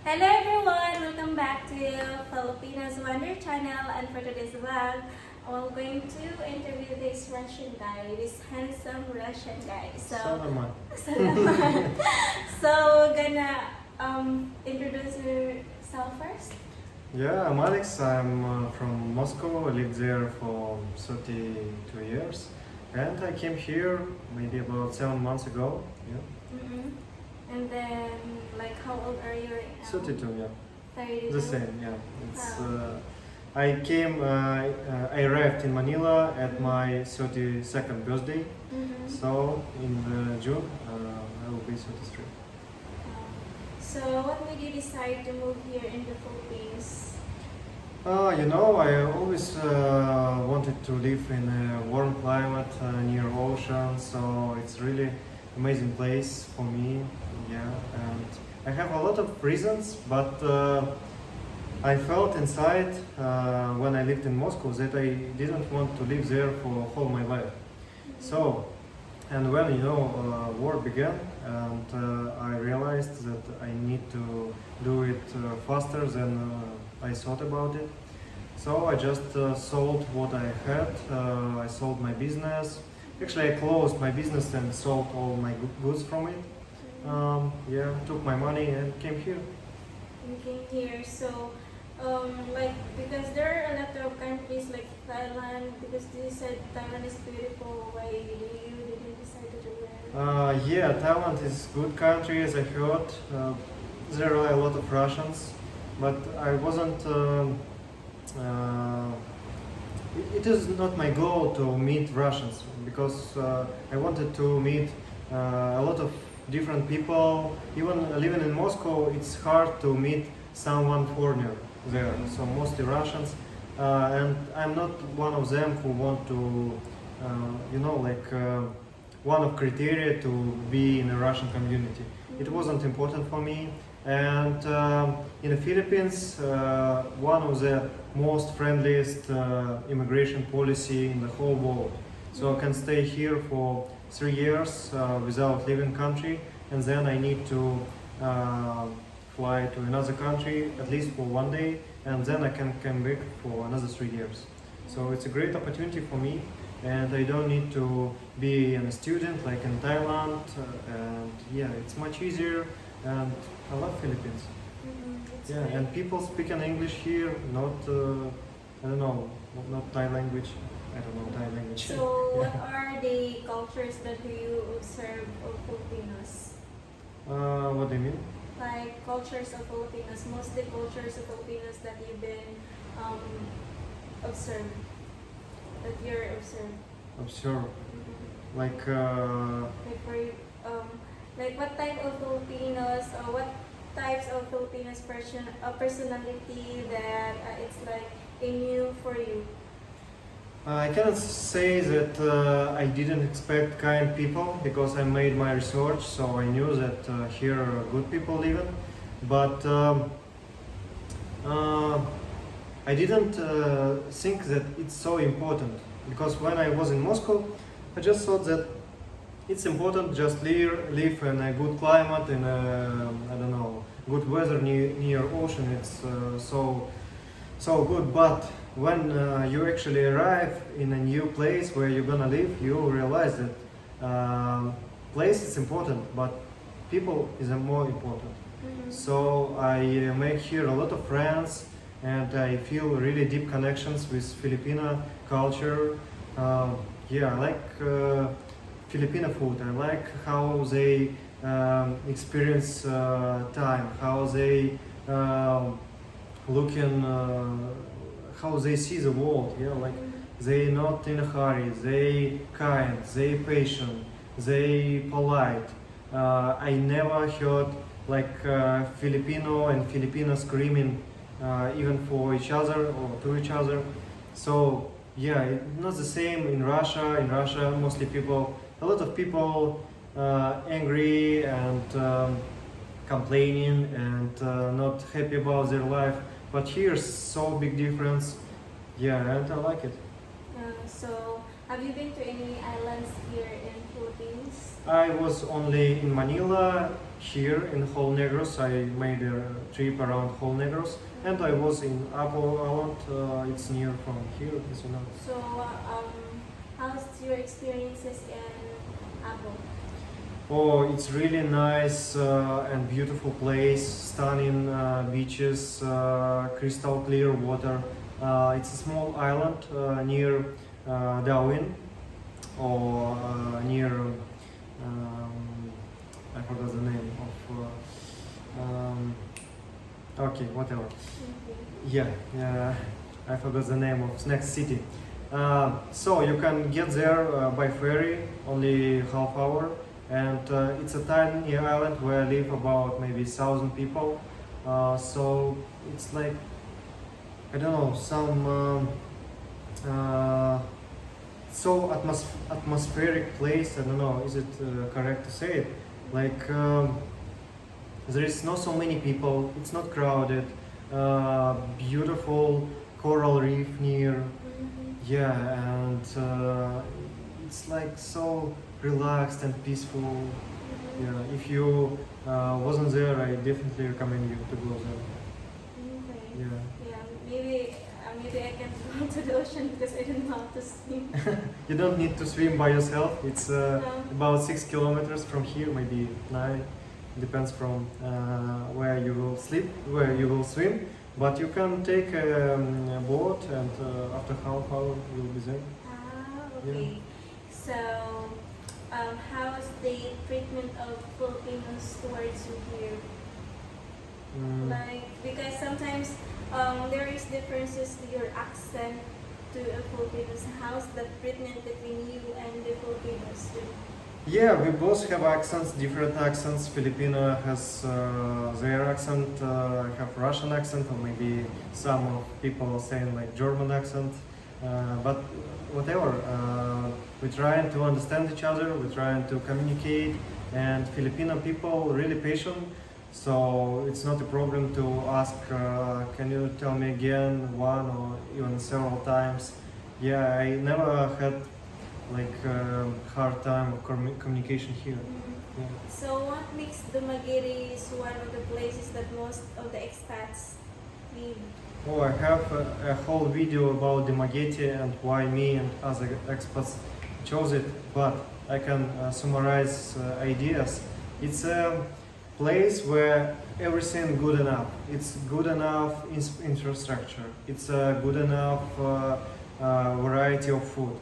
Hello everyone! Welcome back to Filipinos Wonder Channel, and for today's vlog, I'm going to interview this Russian guy, this handsome Russian guy. So we're gonna introduce yourself first. Yeah, I'm Alex. I'm from Moscow. I lived there for 32 years, and I came here maybe about 7 months ago. Yeah. And then, like, how old are you right now? 32, yeah. 32? The same, yeah. It's Wow. I arrived in Manila at my 32nd birthday. So in June I will be 33. So what made you decide to move here in the Philippines? I always wanted to live in a warm climate near ocean, so it's really amazing place for me. Yeah, and I have a lot of reasons, but I felt inside when I lived in Moscow that I didn't want to live there for all my life. So, and when war began, and I realized that I need to do it faster than I thought about it. So I just sold what I had. I sold my business. Actually, I closed my business and sold all my goods from it. Took my money and came here. You came here, so because there are a lot of countries like Thailand, because you said Thailand is beautiful, why didn't decide to do that? Thailand is good country, as I heard. There are a lot of Russians, but I wasn't. It is not my goal to meet Russians because I wanted to meet a lot of different people. Even living in Moscow, it's hard to meet someone foreigner there. So mostly Russians, and I'm not one of them who want to, one of criteria to be in a Russian community. It wasn't important for me. And in the Philippines, one of the most friendliest immigration policy in the whole world. So I can stay here for 3 years without leaving country, and then I need to fly to another country at least for 1 day, and then I can come back for another 3 years. So it's a great opportunity for me, and I don't need to be a student like in Thailand, and it's much easier, and I love Philippines. Great. And people speak in English here, not not Thai language. I don't know Thai language. So what are the cultures that you observe of Filipinos? What do you mean? Like cultures of Filipinos, mostly cultures of Filipinos that you've been observed, that you're observed. Observe. Like Like for you, like what type of Filipinos, or what types of Filipinos personality that it's like a new for you? I cannot say that I didn't expect kind people because I made my research, so I knew that here are good people living. But I didn't think that it's so important because when I was in Moscow, I just thought that it's important just live in a good climate, in a, good weather near ocean. It's so good. But when you actually arrive in a new place where you're gonna live, you realize that place is important, but people is more important. So I make here a lot of friends, and I feel really deep connections with Filipino culture. I like Filipino food. I like how they experience time, how they how they see the world. They not in a hurry. They kind. They patient. They polite. I never heard like Filipino and Filipino screaming even for each other or to each other. So it's not the same in Russia. In Russia, mostly a lot of people angry and complaining and not happy about their life. But here's so big difference. And I like it. So have you been to any islands here in Philippines? I was only in Manila. here in Whole Negros. I made a trip around Whole Negros, and I was in Apple Island. It's near from here, as you know. So, how's your experiences in Apple? Oh, it's really nice and beautiful place, stunning beaches, crystal clear water. It's a small island near Darwin, or near, I forgot the name of, okay, whatever. Okay. Yeah, I forgot the name of next city. So you can get there by ferry, only half hour. And it's a tiny island where live about maybe 1,000 people. So it's like, I don't know, some so atmospheric place. I don't know, is it correct to say it? Like there is not so many people. It's not crowded. Beautiful coral reef near. Yeah, and it's like so relaxed and peaceful. Yeah, if you wasn't there, I definitely recommend you to go there. Okay. Yeah. Yeah, maybe I can go to the ocean because I don't know how to swim. You don't need to swim by yourself. It's No. about 6 kilometers from here, maybe 9. Depends from where you will sleep, where you will swim. But you can take a boat, and after half hour you'll be there. Okay. So, how's the treatment of Filipinos towards you here? Mm. Like, because sometimes there is differences to your accent to a Filipinos. How's the treatment between you and the Filipinos? Yeah, we both have accents, different accents. Filipino has their accent, I have Russian accent, or maybe some of people saying like German accent. But whatever, we're trying to understand each other, we're trying to communicate, and Filipino people really patient. So it's not a problem to ask, can you tell me again one or even several times. Yeah, I never had like hard time of communication here. Yeah. So what makes Dumaguete is one of the places that most of the expats live? Oh, I have a whole video about Dumaguete and why me and other expats chose it, but I can summarize ideas. It's a place where everything good enough. It's good enough infrastructure. It's a good enough variety of food.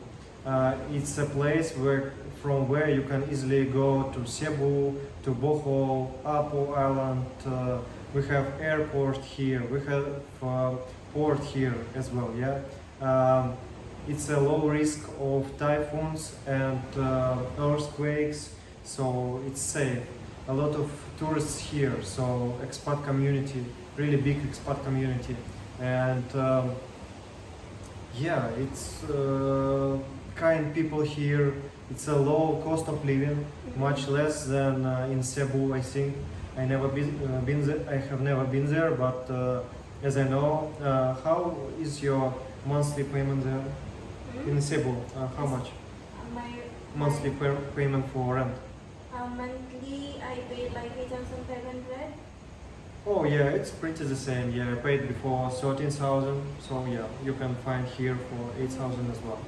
It's a place from where you can easily go to Cebu, to Bohol, Apple Island. We have airport here. We have port here as well. Yeah, it's a low risk of typhoons and earthquakes, so it's safe. A lot of tourists here, so expat community, really big expat community, and yeah, it's kind people here. It's a low cost of living, much less than in Cebu, I think. I never been there. I have never been there, but as I know, how is your monthly payment there in Cebu? How much My monthly payment for rent? monthly, I paid like 8,500. Oh yeah, it's pretty the same. Yeah, I paid before 13,000, so yeah, you can find here for 8,000 as well.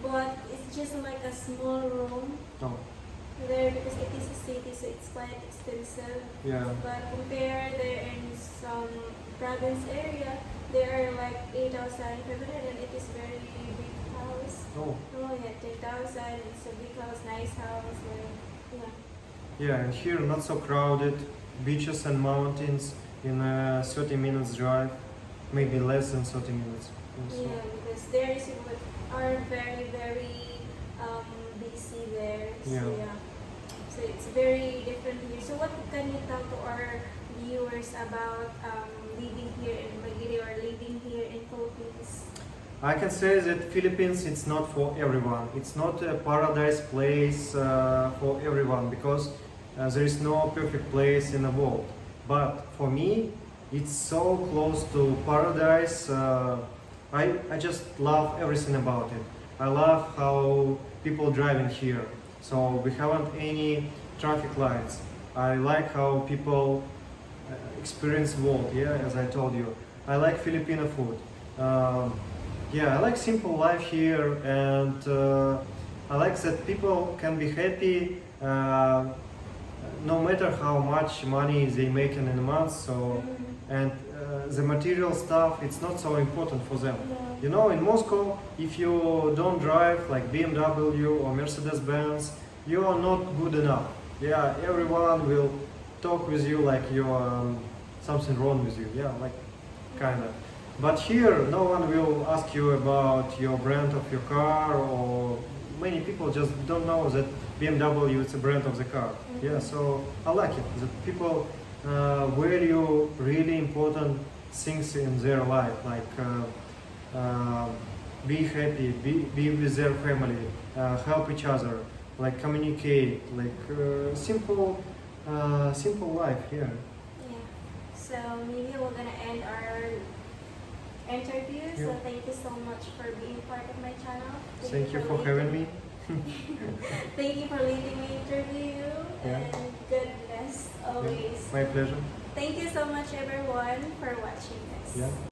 But it's just like a small room Oh there because it is a city, so it's quite expensive. yeah. But compare there in some province area, there are like 8,500 and it is very big house. Oh Oh yeah, 10,000. It's a big house, nice house. Like, yeah. yeah, and here not so crowded, beaches and mountains in a 30 minutes drive, maybe less than 30 minutes. So, Yeah, because there is are very busy there. So Yeah. yeah. So it's very different here. So what can you tell to our viewers about living here in Dumaguete or living here in Philippines? I can say that Philippines it's not for everyone. It's not a paradise place for everyone because there is no perfect place in the world. But for me, it's so close to paradise. I just love everything about it. I love how people driving here. So we haven't any traffic lights. I like how people experience world. Yeah, as I told you, I like Filipino food. Yeah, I like simple life here, and I like that people can be happy no matter how much money they make in a month. So, and the material stuff, it's not so important for them. You know, in Moscow, if you don't drive like BMW or Mercedes-Benz, you are not good enough. Yeah, everyone will talk with you like you are something wrong with you. Yeah, like kind of. But here, no one will ask you about your brand of your car, or many people just don't know that BMW is a brand of the car. Yeah, so I like it. That people value really important things in their life, like be happy, be with their family, help each other, like communicate, like simple life here. Yeah. So maybe we're gonna end our interview. So Yeah. thank you so much for being part of my channel. Thank you for having me. Thank you for leading me interview, Yeah. and good bless always. My pleasure. Thank you so much everyone for watching this. Yeah.